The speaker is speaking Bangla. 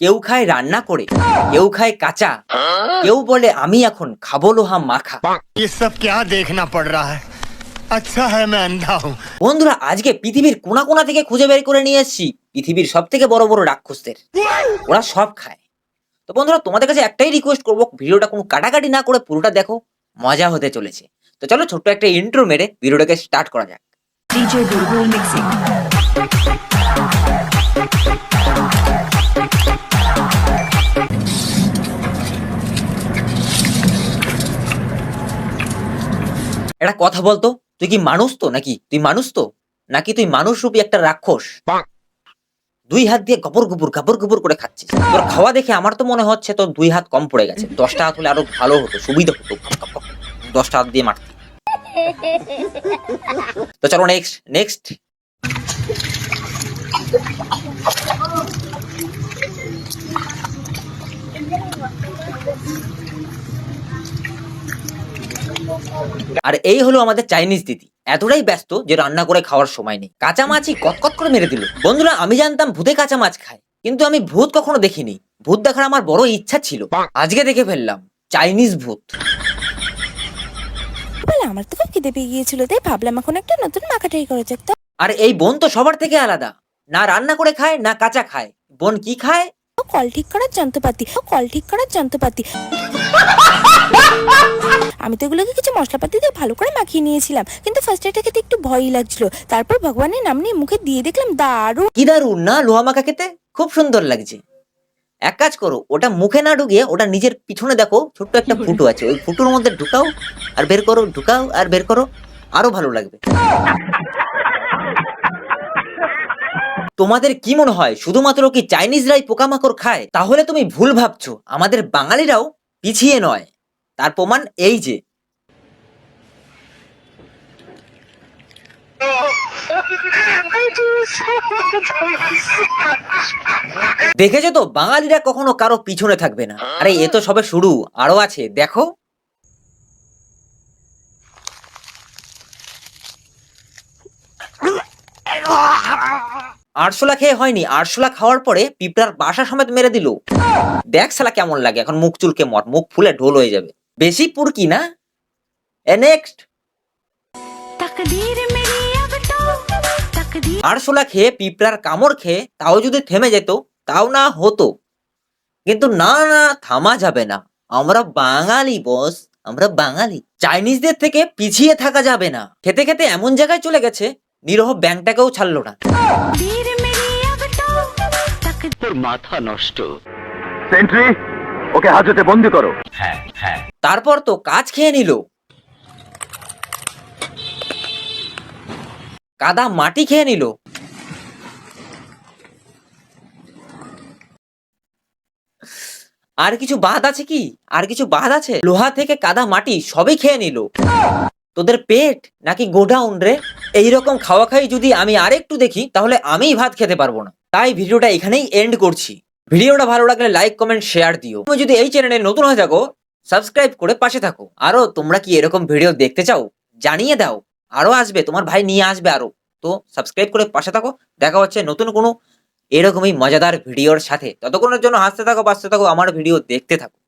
কেউ খায় রান্না করে, কেউ খায় কাঁচা, কেউ বলে আমি এখন খাবো লোহা মাখা। ये सब क्या देखना पड़ रहा है? अच्छा है मैं अंधा हूँ। বন্ধুরা, আজকে পৃথিবীর কোনা কোনা থেকে খুঁজে বের করে নিয়ে এসেছি পৃথিবীর সব থেকে বড় বড় রাক্ষসদের। ওরা সব খায়। তো বন্ধুরা, তোমাদের কাছে একটাই রিকোয়েস্ট করবো, ভিডিওটা কোনো কাটাকাটি না করে পুরোটা দেখো, মজা হতে চলেছে। তো চলো ছোট্ট একটা ইন্ট্রো মেরে ভিডিওটাকে স্টার্ট করা যাক। DJ Bulbul Mixing. একটা কথা বলতো, তুই কি মানুষ তো নাকি তুই মানুষ রূপী একটা রাক্ষস? দুই হাত দিয়ে গবর গুবর করে খাচ্ছিস। তোর খাওয়া দেখে আমার তো মনে হচ্ছে তোর 2 হাত কম পড়ে গেছে। 10টা হাত হলে আরো ভালো হতো, সুবিধা হতো। 10টা হাত দিয়ে মারতে। তো চলো নেক্সট। আর এই হলো আমাদের চাইনিজ দিদি। এতটাই ব্যস্ত যে রান্না করে খাওয়ার সময় নেই। কাঁচা মাছই কতকত করে মেরে দিল। বন্ধুরা, আমি জানতাম ভূতে কাঁচা মাছ খায়, কিন্তু আমি ভূত কখনো দেখিনি। ভূত দেখার আমার বড় ইচ্ছা ছিল, আজকে দেখে ফেললাম চাইনিজ ভূত। বলে আমার তো খুব খিদে পেয়ে গিয়েছিল, তাই ভাবলাম এখন একটা নতুন মাখা ট্রাই করা যাক। তো আর এই বোন তো সবার থেকে আলাদা, না রান্না করে খায় না কাঁচা খায়। বোন কি খায়? কল ঠিক করার যন্ত্রপাতি। আমি তো এগুলোকে কিছু মশলাপাতি দিয়ে ভালো করে মাখিয়ে নিয়েছিলাম, কিন্তু ফার্স্ট এটা খেতে একটু ভয়ই লাগছিল। তারপর ভগবানের নাম নিয়ে মুখে দিয়ে দেখলাম দারুণ। কি দারুণ না, লোহা মাখা খেতে খুব সুন্দর লাগছে। এক কাজ করো, ওটা মুখে না ঢুকিয়ে ওটা নিজের পিছনে দেখো, ছোট্ট একটা ফুটো আছে, ওই ফুটোর মধ্যে ঢুকাও আর বের করো, আরো ভালো লাগবে। তোমাদের কি মনে হয় শুধুমাত্র কি চাইনিজরাই পোকামাকড় খায়? তাহলে তুমি ভুল ভাবছো, আমাদের বাঙালিরাও পিছিয়ে নয়। তার প্রমাণ এই যে, দেখেছো তো বাঙালিরা কখনো কারো পিছনে থাকবে না। আরে এ তো সবে শুরু, আরো আছে দেখো। আরশোলা খেয়ে হয়নি, আরশোলা খাওয়ার পরে পিঁপড়ার বাসা সমেত মেরে দিল। দেখ শালা কেমন লাগে, এখন মুখ চুলকে মর, মুখ ফুলে ঢোল হয়ে যাবে। বেশি পুরকি না। নেক্সট। আরশোলা খেয়ে পিঁপড়ার কামড় খেয়ে তাও যদি থেমে যেত তাও না হতো, কিন্তু না, থামা যাবে না। আমরা বাঙালি বস, আমরা বাঙালি। চাইনিজদের থেকে পিছিয়ে থাকা যাবে না। খেতে খেতে এমন জায়গায় চলে গেছে, নিরহ ব্যাংকটাকেও ছাড়লো না। তোর মাথা নষ্ট। সেন্ট্রি, ওকে হাজতে বন্দি করো। হ্যাঁ। তারপর তো কাজ খেয়ে নিল, কাদা মাটি খেয়ে নিল। আর কিছু বাদ আছে কি? লোহা থেকে কাদা মাটি সবই খেয়ে নিল। তোদের পেট নাকি গোডাউন রে? এইরকম খাওয়া খাই যদি আমি আরেকটু দেখি, তাহলে আমিই ভাত খেতে পারবো না। তাই ভিডিওটা এখানেই এন্ড করছি। ভিডিওটা ভালো লাগলে লাইক কমেন্ট শেয়ার দিও। তুমি যদি এই চ্যানেলে নতুন হয়ে থাকো, সাবস্ক্রাইব করে পাশে থাকো। আরো তোমরা কি এরকম ভিডিও দেখতে চাও জানিয়ে দাও, আরো আসবে, তোমার ভাই নিয়ে আসবে আরো। তো সাবস্ক্রাইব করে পাশে থাকো। দেখা হচ্ছে নতুন কোনো এরকমই মজাদার ভিডিওর সাথে। ততক্ষণের জন্য হাসতে থাকো, বাঁচতে থাকো, আমার ভিডিও দেখতে থাকো।